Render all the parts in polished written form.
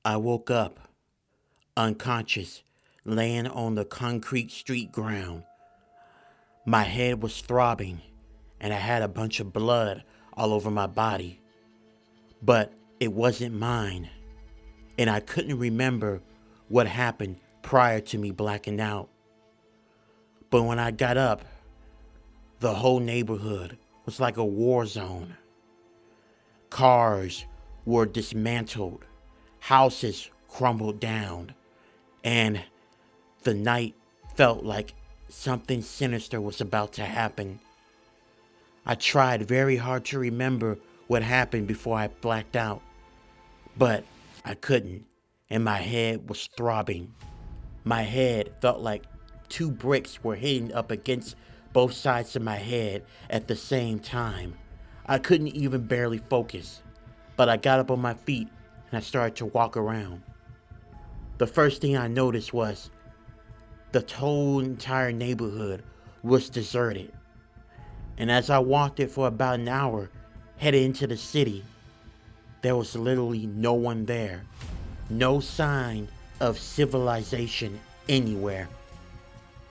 I woke up, unconscious, laying on the concrete street ground. My head was throbbing, and I had a bunch of blood all over my body. But it wasn't mine, and I couldn't remember what happened prior to me blacking out. But when I got up, the whole neighborhood was like a war zone. Cars were dismantled, houses crumbled down, and the night felt like something sinister was about to happen. I tried very hard to remember what happened before I blacked out, but I couldn't, and my head was throbbing. My head felt like two bricks were hitting up against both sides of my head at the same time. I couldn't even barely focus, but I got up on my feet and I started to walk around. The first thing I noticed was the whole entire neighborhood was deserted. And as I walked it for about an hour, headed into the city, there was literally no one there. No sign of civilization anywhere.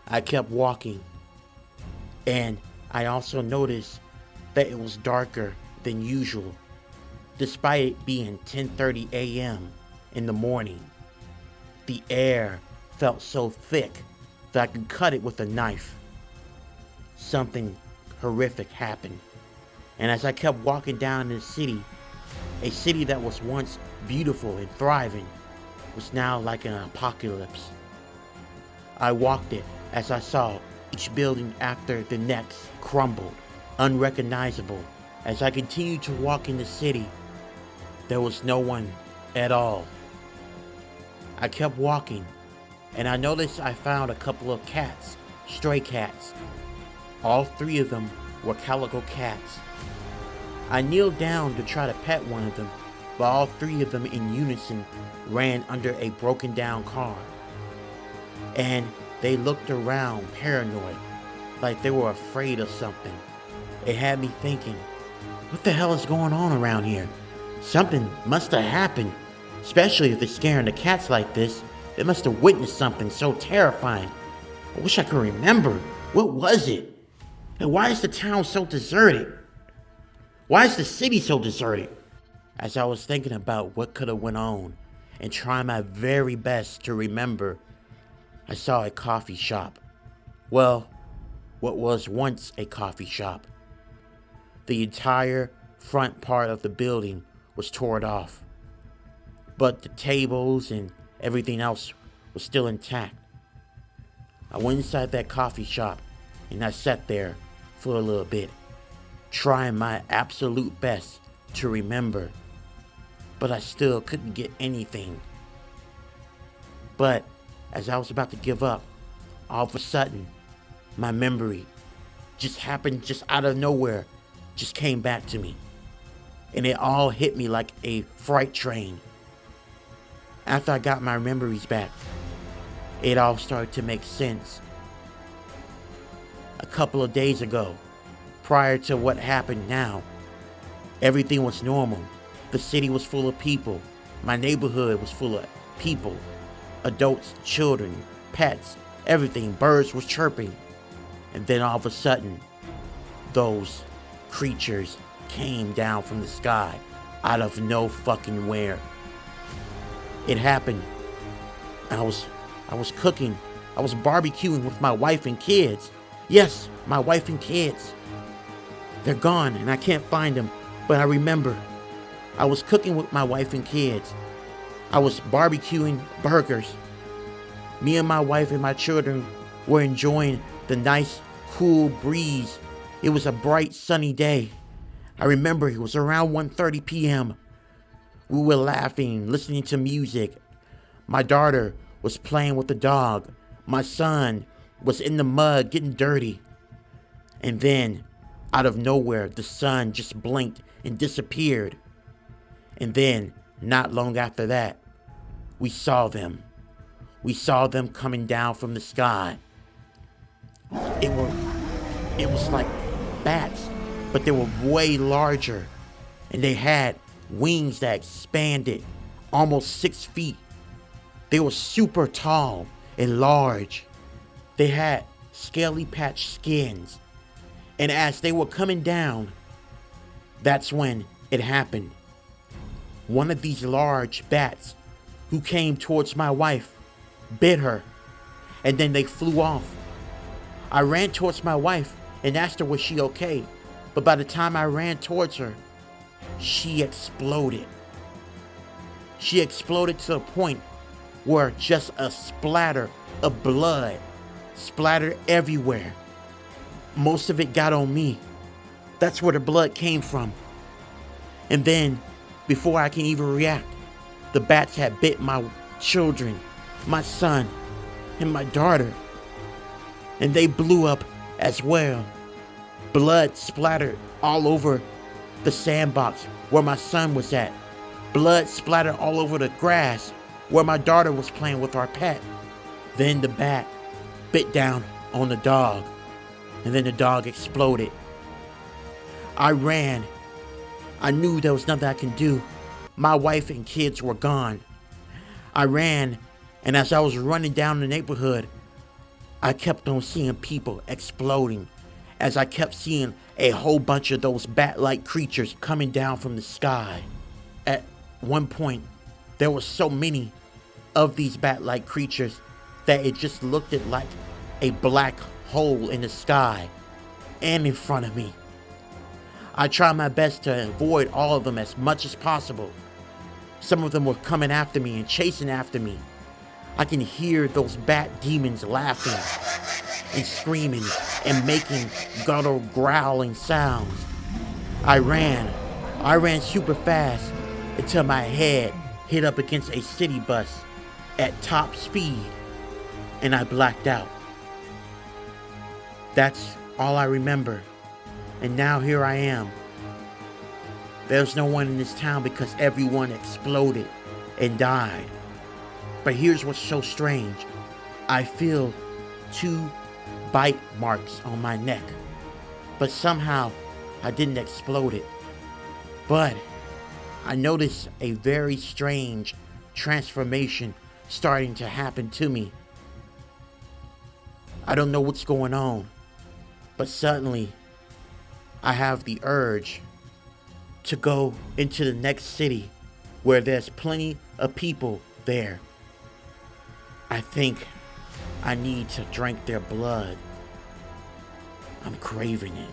I kept walking, and I also noticed that it was darker than usual, despite it being 10:30 a.m. in the morning. The air felt so thick that I could cut it with a knife. Something horrific happened, and as I kept walking down the city, a city that was once beautiful and thriving was now like an apocalypse. I walked it as I saw each building after the next crumbled, unrecognizable. As I continued to walk in the city, there was no one at all. I kept walking, and I noticed I found a couple of cats, stray cats. All three of them were calico cats. I kneeled down to try to pet one of them, but all three of them in unison ran under a broken down car. And they looked around paranoid, like they were afraid of something. It had me thinking, what the hell is going on around here? Something must have happened, especially if they're scaring the cats like this. They must have witnessed something so terrifying. I wish I could remember. What was it? And why is the town so deserted? Why is the city so deserted? As I was thinking about what could have went on and trying my very best to remember, I saw a coffee shop. Well, what was once a coffee shop. The entire front part of the building was torn off, but the tables and everything else was still intact. I went inside that coffee shop and I sat there for a little bit, trying my absolute best to remember, but I still couldn't get anything. But as I was about to give up, all of a sudden, my memory just happened, just out of nowhere, just came back to me. And it all hit me like a freight train. After I got my memories back, it all started to make sense. A couple of days ago, prior to what happened now, everything was normal. The city was full of people. My neighborhood was full of people. Adults, children, pets, everything. Birds were chirping. And then all of a sudden, those creatures came down from the sky out of no fucking where. It happened. I was cooking. I was barbecuing with my wife and kids. Yes, my wife and kids. They're gone and I can't find them, but I remember. I was cooking with my wife and kids. I was barbecuing burgers. Me and my wife and my children were enjoying the nice, cool breeze. It was a bright, sunny day. I remember it was around 1:30 p.m. We were laughing, listening to music. My daughter was playing with the dog. My son was in the mud getting dirty. And then, out of nowhere, the sun just blinked and disappeared. And then, not long after that, we saw them. We saw them coming down from the sky. It was like bats, but they were way larger. And they had wings that expanded almost 6 feet. They were super tall and large. They had scaly patched skins. And as they were coming down, that's when it happened. One of these large bats who came towards my wife bit her, and then they flew off. I ran towards my wife and asked her was she okay, but by the time I ran towards her, she exploded. She exploded to the point where just a splatter of blood splattered everywhere. Most of it got on me. That's where the blood came from. And then, before I can even react, the bats had bit my children, my son, and my daughter. And they blew up as well. Blood splattered all over the sandbox where my son was at. Blood splattered all over the grass where my daughter was playing with our pet. Then the bat bit down on the dog, and then the dog exploded. I ran. I knew there was nothing I could do. My wife and kids were gone. I ran, and as I was running down the neighborhood, I kept on seeing people exploding, as I kept seeing a whole bunch of those bat-like creatures coming down from the sky. At one point, there were so many of these bat-like creatures that it just looked like a black hole in the sky and in front of me. I tried my best to avoid all of them as much as possible. Some of them were coming after me and chasing after me. I can hear those bat demons laughing and screaming and making guttural growling sounds. I ran super fast until my head hit up against a city bus at top speed and I blacked out. That's all I remember. And now here I am. There's no one in this town because everyone exploded and died. But here's what's so strange. I feel 2 bite marks on my neck. But somehow I didn't explode it. But I noticed a very strange transformation starting to happen to me. I don't know what's going on, but suddenly I have the urge to go into the next city where there's plenty of people there. I think I need to drink their blood. I'm craving it.